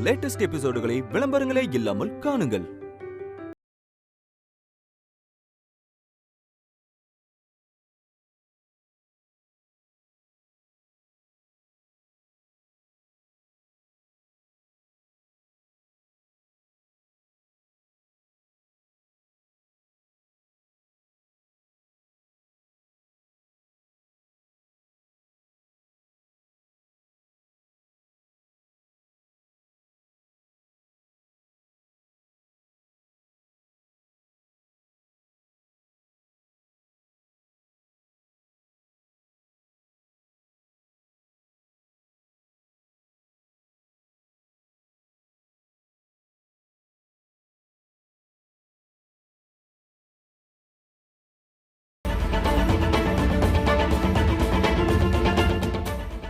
Latest எபிசோடுகளை விளம்பரங்களே இல்லாமல் காணுங்கள்.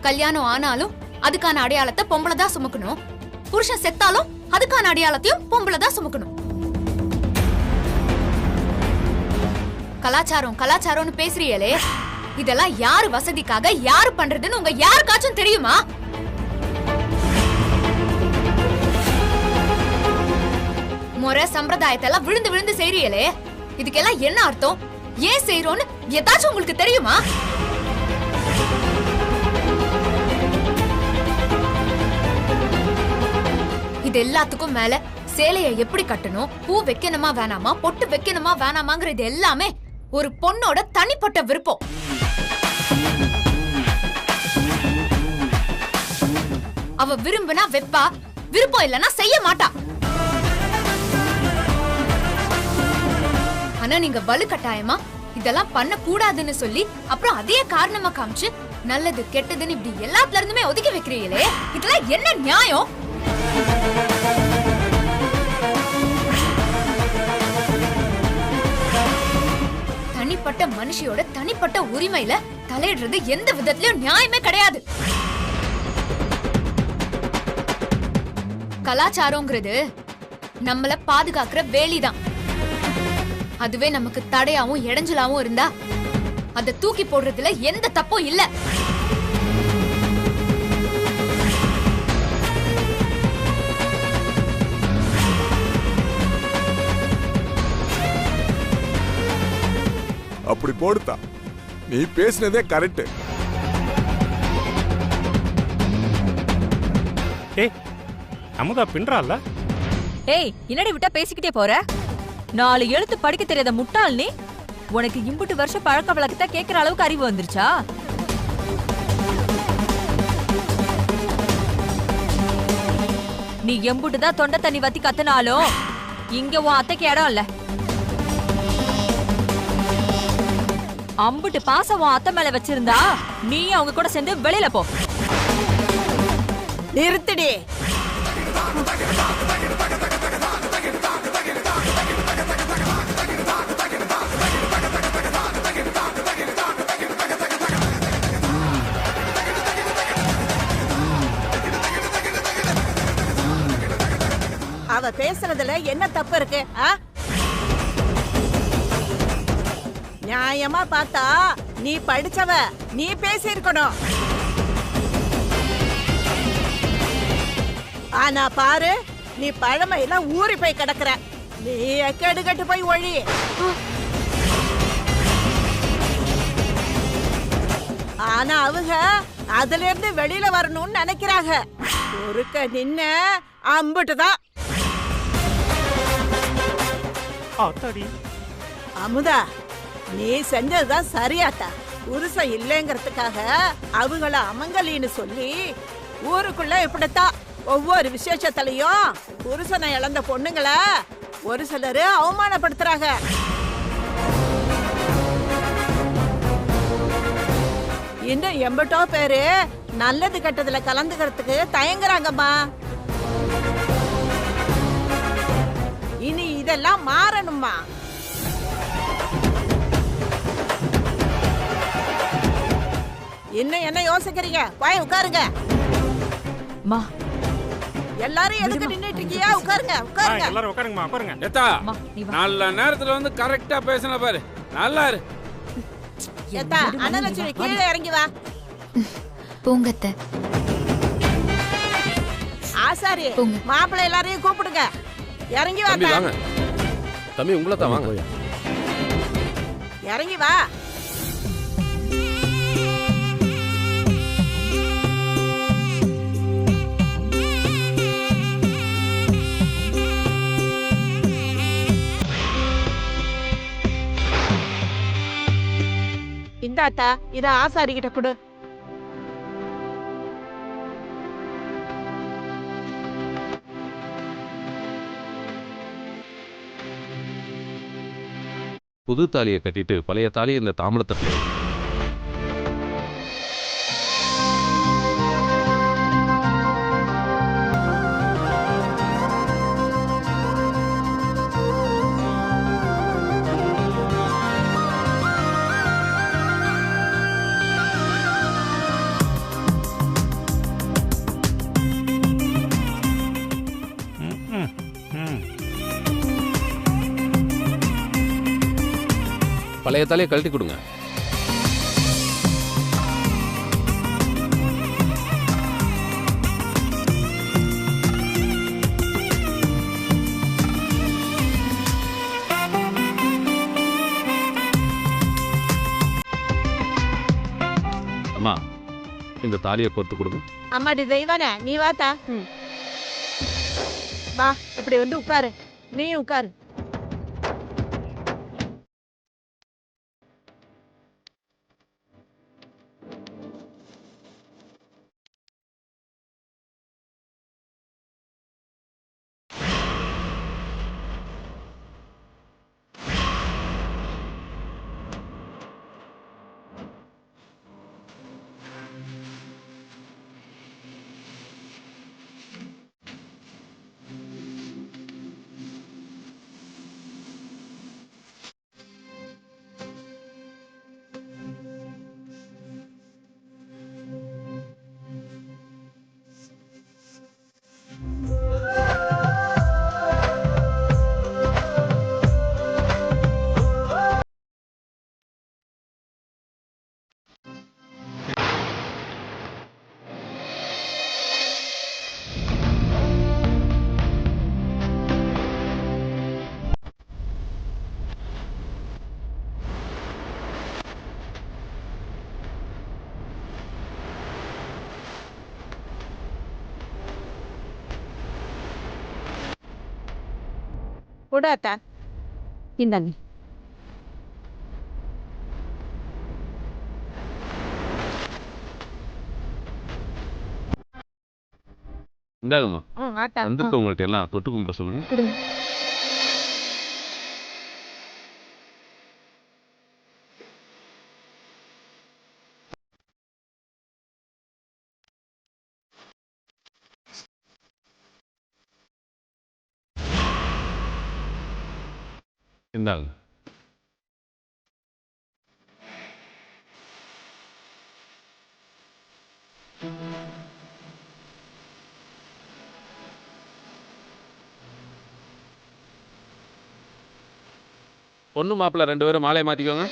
கல்யாணம் ஆனாலும் அதுக்கான அடையாளத்தை பொம்பளை தான் சுமக்கணும். புருஷன் செத்தாலும் அதுக்கான அடையாளத்தையும் பொம்பளை தான் சுமக்கணும். கலாச்சாரம் கலாச்சாரம்னு பேசுறீங்களே, இதெல்லாம் யாரு வசதிக்காக யாரு பண்றதுன்னு உங்க யாருக்காச்சும் தெரியுமா? முறை சம்பிரதாயத்தை எல்லாம் விழுந்து விழுந்து செய்றீங்களே, இதுக்கெல்லாம் என்ன அர்த்தம்? ஏன் செய்யறோம்னு ஏதாச்சும் உங்களுக்கு தெரியுமா? இது எல்லாத்துக்கும் மேல சேலைய எப்படி கட்டணும், பூ வைக்கணுமா வேணாமா, பொட்டு வைக்கணுமா வேணாமாங்கிறது எல்லாமே ஒரு பொண்ணோட தனிப்பட்ட விருப்பம். அவ விரும்பினா வெப்பா, விருப்பம் இல்லனா செய்ய மாட்டா. ஆனா நீங்க வலுக்கட்டாயமா இதெல்லாம் பண்ண கூடாதுன்னு சொல்லி அப்புறம் அதே காரணமா காமிச்சு நல்லது கெட்டதுன்னு இப்படி எல்லாத்துல இருந்துமே ஒதுக்கி வைக்கிறீங்களே, இதெல்லாம் என்ன நியாயம்? தனிப்பட்ட மனுஷியோட தனிப்பட்ட உரிமையில தலையிடுறது எந்த விதத்திலயும் நியாயமே கிடையாது. கலாச்சாரம்ங்கிறது நம்மள பாதுகாக்கிற வேலிதான். அதுவே நமக்கு தடையாவும் இடைஞ்சலாவும் இருந்தா அதை தூக்கி போடுறதுல எந்த தப்பும் இல்ல. அப்படி போடுதா, நீ பேசினதே கரெக்ட். ஏய் அமுதா பின்றால. ஏய் என்னடி விட்டா பேசிக்கிட்டே போற? 4 எழுத்து படிக்க தெரியாத முட்டாள் நீ. உனக்கு இம்புட்டு வருஷம் பழக்க வழக்கத்தை கேட்கிற அளவுக்கு அறிவு வந்துருச்சா? நீ எம்புட்டுதான் தொண்டை தண்ணி வத்தி கத்துனாலும் இங்க உன் அத்தைக்கு இடம் இல்ல. அம்புட்டு பாசம் உன் அத்தை மேல வச்சிருந்தா நீ அவங்க கூட சேர்ந்து வெளியில போ. நிறுத்தடி. அவ பேசுறதுல என்ன தப்பு இருக்கு? நியாயமா பார்த்தா நீ படிச்சவ, நீ பேசி இருக்கணும். ஆனா பாரு, நீ பழமையில ஊறி போய் கிடக்குற. நீ கெடுகட்டு போய் ஒழி. ஆனா அவங்க அதுல இருந்து வெளியில வரணும்னு நினைக்கிறாங்க. ஒருக்க நின்ன அம்புட்டுதான். அமுதா, நீ செஞ்சதுதான் சரியாத்தா. புருஷன் இல்லைங்கிறதுக்காக அவங்கள அமங்கலின்னு சொல்லி ஊருக்குள்ள இப்படித்தான் ஒவ்வொரு விசேஷத்திலையும் புருஷனை இழந்த பொண்ணுங்களை ஒரு சிலரு அவமானப்படுத்துறாங்க. இன்னும் எம்பட்டோ பேரு நல்லது கெட்டதுல கலந்துக்கிறதுக்கு தயங்குறாங்கம்மா. இனி இதெல்லாம் மாறணுமா? இன்னும் என்ன யோசிக்கிறீங்க? போய் உட்காருங்க. மா எல்லாரும் எதுக்கு நின்னுட்டு இருக்கீங்க? உட்காருங்க உட்காருங்க. எல்லாரும் உட்காருங்கம்மா உட்காருங்க. ஏத்தா நல்ல நேரத்துல வந்து கரெக்ட்டா பேசன பாரு. நல்லா இரு. ஏத்தா அனலட்சுமி கீழே இறங்கி வா. பூங்கத்த ஆசாரி போங்க. மாப்பிள்ளை எல்லாரையும் கூப்பிடுங்க. இறங்கி தம்பி வா. வாங்க. தம்பி உங்களை தான் வாங்க. இறங்கி வா. இந்தாத்தா, இத ஆசாரி கிட்ட கொடு. புது தாலியை கட்டிட்டு பழைய தாலியை இந்த தாமிரத்தட்டில் வை. ம், ம். பழைய தாலியை கழட்டி கொடுங்க. அம்மா இந்த தாலியை கோர்த்து கொடுங்க. அம்மாடி தெய்வானே, நீ வாத்தா. வா, இப்படி வந்து உட்காரு. நீயும் உட்காரு. கூடாத்தா. இந்தாங்க. இந்தாங்கம்மா. ஆத்தா. வந்திருக்கவங்கள்ட்ட எல்லாம் தொட்டு கும்பிட சொல்லுங்க. இந்தாங்க. பொண்ணு மாப்பிள்ளை 2 பேரும் மாலையை மாற்றிக்கோங்க.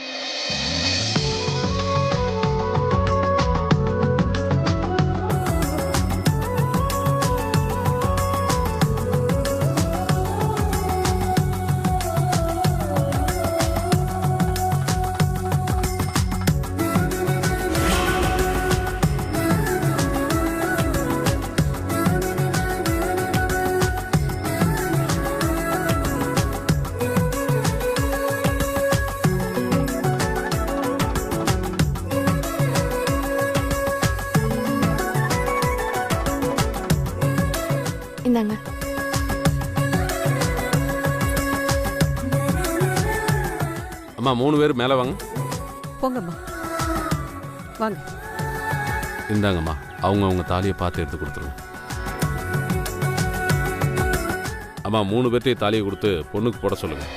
இந்தாங்க. அம்மா 3 பேர் மேலே வாங்க. போங்கம்மா, வாங்க. இந்தாங்கம்மா, அவங்க தாலியை பார்த்து எடுத்து கொடுத்துருங்க. அம்மா 3 பேர்ட்டையும் தாலியை கொடுத்து பொண்ணுக்கு போட சொல்லுங்க.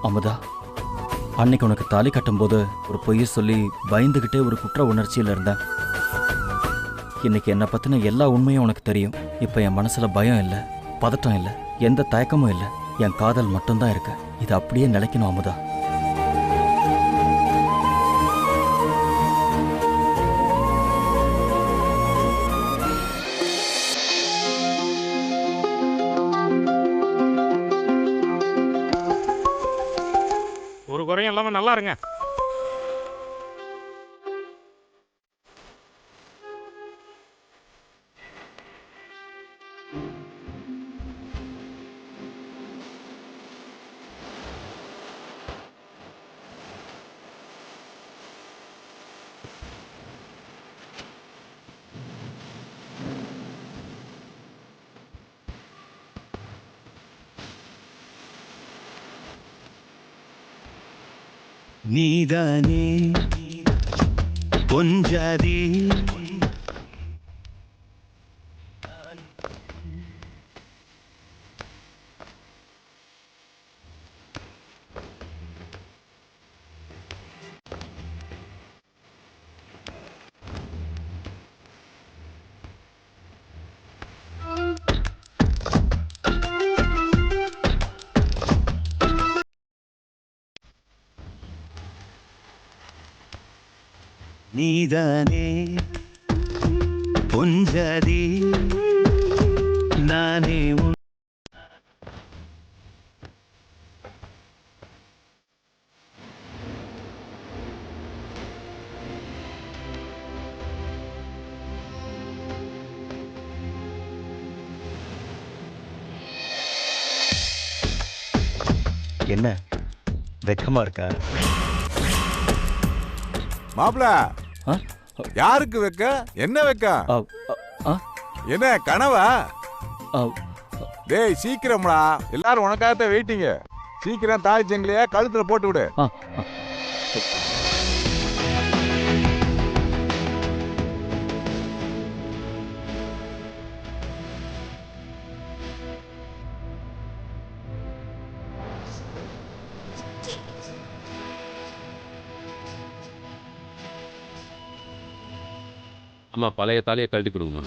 அமுதா, அன்னைக்கு உனக்கு தாலி கட்டும்போது ஒரு பொய்யை சொல்லி பயந்துகிட்டே ஒரு குற்ற உணர்ச்சியில் இருந்தேன். இன்னைக்கு என்னை பத்தின எல்லா உண்மையும் உனக்கு தெரியும். இப்போ என் மனசுல பயம் இல்லை, பதட்டம் இல்லை, எந்த தயக்கமும் இல்லை. என் காதல் மட்டும்தான் இருக்கு. இது அப்படியே நிலைக்கணும் அமுதா. ஒரு குறையும் இல்லாம நல்லா இருங்க. நீதானே கொஞ்சாதே நீதானே கொஞ்சாதே நானே என்ன வெக்கமா இருக்கா? மாப்பிள ஆ? யாருக்கு வைக்க என்ன வைக்க ஆ, ஆ, என்ன கனவா? ஆ, டேய் சீக்கிரம்டா, எல்லாரும் உனக்காகத்தான் வெயிட்டிங்க. சீக்கிரம் தாய் செங்கிலிய கழுத்துல போட்டு விடு. ஆ, ஆ. அம்மா பழைய தாலியை கழட்டி கொடுங்கம்மா.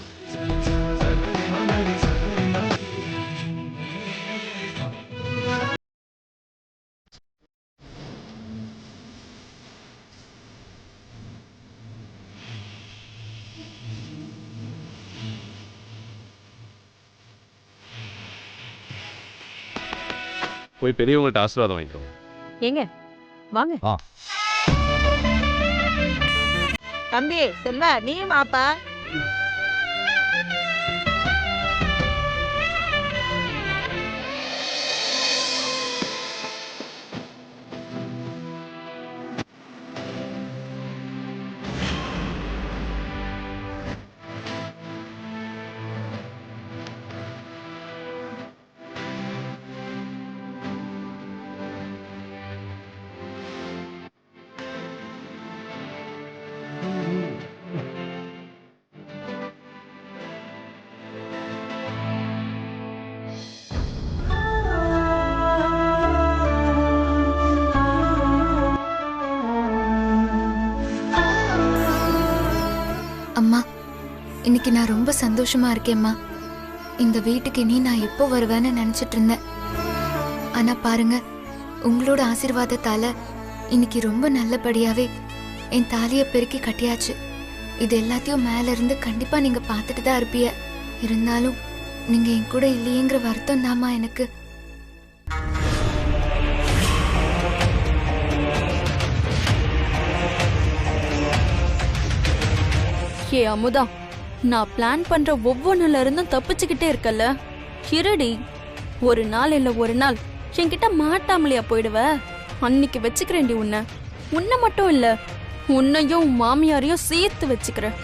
போய் பெரியவங்கள்ட்ட ஆசீர்வாதம் வாங்கிக்கோ. ஏங்க வாங்க. தம்பி செல்வா, நீ வாப்பா. அம்மா, இன்னைக்கு நான் ரொம்ப சந்தோஷமா இருக்கேம்மா. இந்த வீட்டுக்கு இனி நான் எப்போ வருவேன்னு நினைச்சிட்டு இருந்தேன். ஆனா பாருங்க, உங்களோட ஆசீர்வாதத்தால இன்னைக்கு ரொம்ப நல்லபடியாவே என் தாலியை பெருக்கி கட்டியாச்சு. இது எல்லாத்தையும் மேல இருந்து கண்டிப்பா நீங்க பார்த்துட்டு தான் இருப்பீங்க. இருந்தாலும் நீங்க என் கூட இல்லையேங்கிற வருத்தம் தாம்மா எனக்கு. ஏ அமுதா, நான் பிளான் பண்ற ஒவ்வொன்னுல இருந்தும் தப்பிச்சுக்கிட்டே இருக்கல்ல. இருடி, ஒரு நாள் இல்ல ஒரு நாள் என்கிட்ட மாட்டாமலையா போயிடுவ. அன்னைக்கு வச்சுக்கிறேன்டி உன்னை. உன்னை மட்டும் இல்ல, உன்னையும் மாமியாரையும் சேர்த்து வச்சுக்கிறேன்.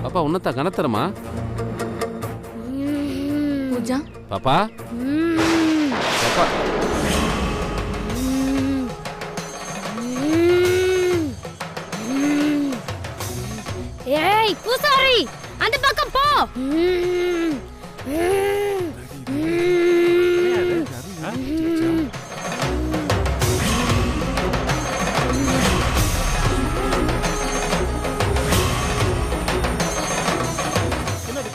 பாப்பா உன்னத்தா கணத்தரமா பூஜா பாப்பா பாப்பா ஏய் பூசாரி அந்த பக்கம் போ.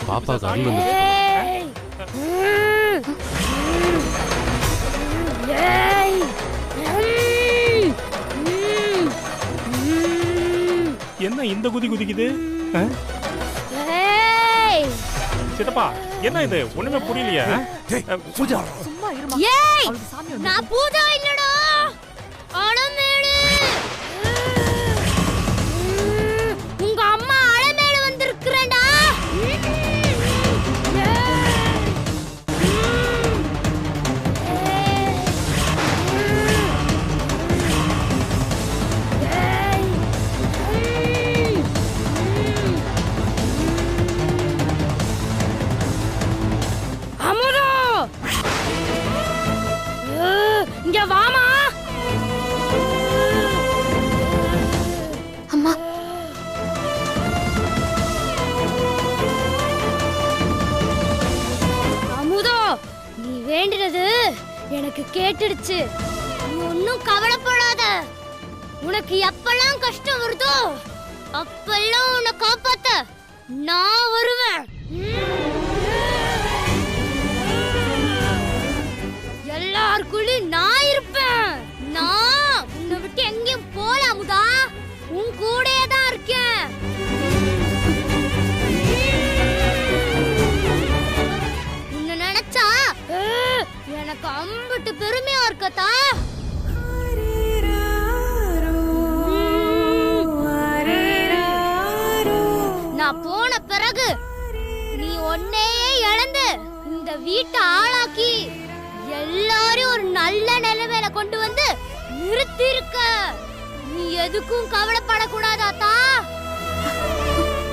பாப்பா கண்ணு என்ன இந்த குதி குதிக்குது? சித்தப்பா என்ன இது ஒண்ணுமே புரியலையா? பூஜா சும்மா இருமா. ஏய் அவளுக்கு சாமி வந்து நான் பூஜா இல்லடா, அலமேலு. உங்க அம்மா அலமேலு வந்திருக்கிறேன்டா. அமுதா இங்க வாமா. அம்மா அமுதா நீ வேண்டினது எனக்கு கேட்டுடுச்சு. நீ ஒன்னும் கவலைப்படாத. உனக்கு எப்பெல்லாம் கஷ்டம் வருதோ அப்பெல்லாம் உன்னை காப்பாத்த நான் வருவேன். எல்லாருக்குள்ளயும் நான் இருப்பேன். நான் உன்னை விட்டு எங்கேயும் போல அமுதா, உன் கூடயே தான் இருக்கேன். உன்னை நினைச்சா எனக்கு அம்பிட்டு பெருமையா இருக்கத்தா. நான் போன பிறகு நீ ஒன்னையே இழந்து இந்த வீட்டை ஆளாக்கி எல்லாரும் ஒரு நல்ல நிலைமையில கொண்டு வந்து நிறுத்தி இருக்க. நீ எதுக்கும் கவலைப்படக்கூடாதாத்தா.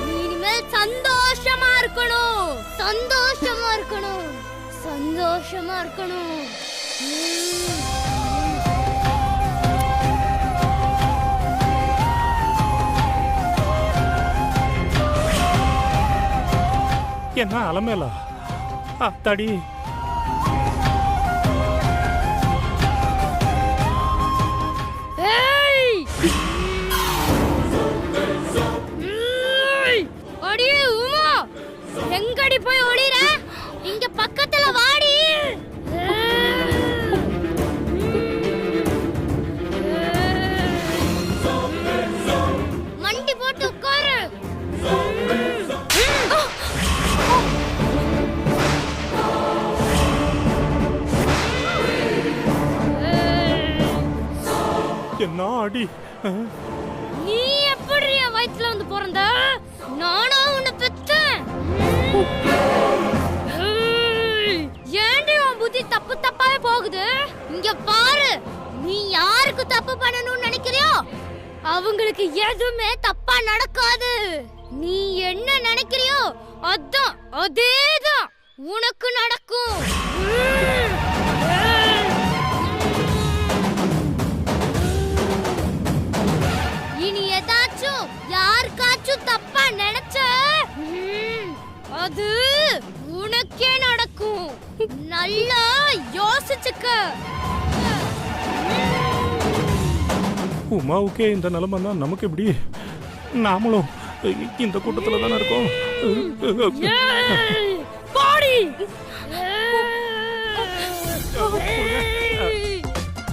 நீ இனிமேல் சந்தோஷமா இருக்கணும், சந்தோஷமா இருக்கணும், சந்தோஷமா இருக்கணும். என்ன அலமேலா? அத்தாடி அடியே உமா, எங்கடி போய் ஒளிற? இங்க பக்கத்துல வாடி. மண்டி போட்டு உட்காரு. என்ன அடி? நீ எப்படி என் வயித்துல வந்து பிறந்த? நானா உன்னை பெத்தேன். ஏன்டி உன் புத்தி தப்பு தப்பாவே போகுது? இங்க பாரு, நீ யாருக்கு தப்பு பண்ணணும்னு நினைக்கிறியோ அவங்களுக்கு எதுவுமே தப்பா நடக்காது. நீ என்ன நினைக்கிறியோ அதான் அதேதான் உனக்கு நடக்கும். இனி ஏதாச்சும் யாருக்காச்சும் தப்பா நினைச்ச அது உனக்கே நடக்கும். நல்லா யோசிச்சுக்க. உமாவுக்கே இந்த நிலைமைன்னா நமக்கு எப்படி? நாமளும் இந்த கூட்டத்துல தானே இருக்கோம். பாடி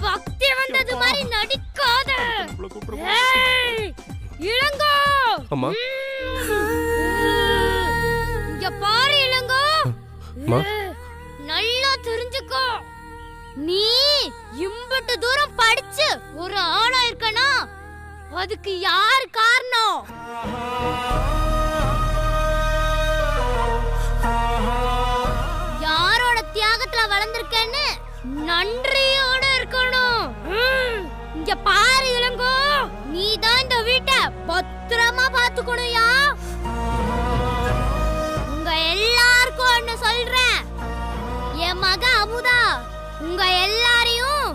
பக்தி வந்தது மாதிரி நடிக்காத. இளங்கோ, அம்மா இங்க பாரு இளங்கோ, நல்லா தெரிஞ்சுக்கோ. நீ இம்பட்டு தூரம் படிச்சு ஒரு ஆளா இருக்கனா அதுக்கு யார் காரணம்? யாரோட தியாகத்துல வளர்ந்திருக்கேன்னு நன்றியோட இருக்கணும். இங்க பாரு இளங்கோ, நீ தான் இந்த வீட்டை பத்திரமா பாத்துக்கணும்யா. என் மக அமுதா உங்க எல்லாரையும்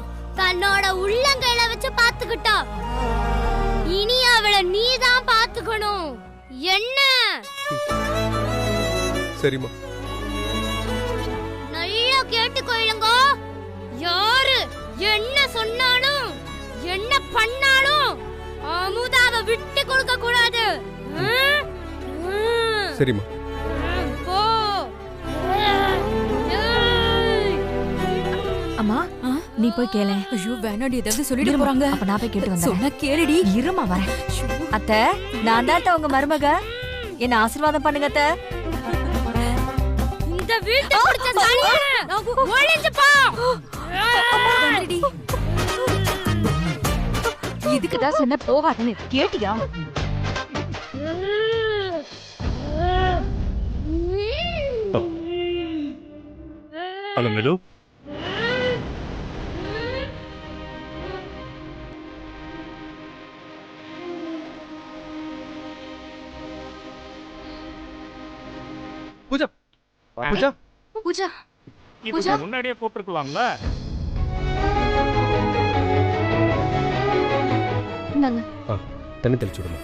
தன்னோட உள்ளங்கையில வச்சு பாத்துக்கிட்டா. இனி அவளை நீதான் பாத்துக்கணும். என்ன? சரிம்மா. நல்லா கேட்டுக்கொள்ளுங்க. யாரு என்ன சொன்னாலும் என்ன பண்ணாலும் அமுதாவை விட்டு கொடுக்க கூடாது. சரிம்மா. அம்மா நீ போய் கேள. ஐயோ வேணாடி, ஏதாவது சொல்லிட்டு போறாங்க. அப்ப நான் போய் கேட்டு வந்தேன். சொன்னா கேளுடி. இருமா வரேன். அத்தை, நான் தான் உங்க மருமக. என்ன ஆசீர்வாதம் பண்ணுங்க அத்தை. இந்த வீட்டை பிடிச்ச சாலியே ஒளிஞ்சு போ. இதுக்கு தான் சொன்ன போகாதன்னு கேட்டியா? ஹலோ மேலு. பூஜா பூஜா பூஜா இதுக்கு முன்னாடியே கூப்பிட்டுருக்கலாம்ல. தண்ணி தெளிச்சு விடுமா.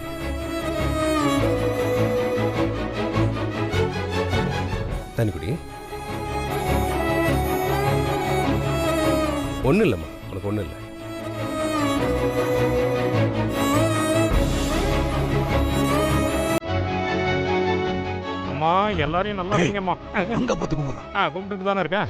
தண்ணி குடி. ஒன்றும் இல்லைம்மா, உனக்கு ஒன்றும் இல்லை. அம்மா எல்லாரையும் நல்லா இருக்கீங்கம்மா. அங்க பாத்துக்கோங்க. கூப்பிட்டுட்டு தானே இருக்கேன்.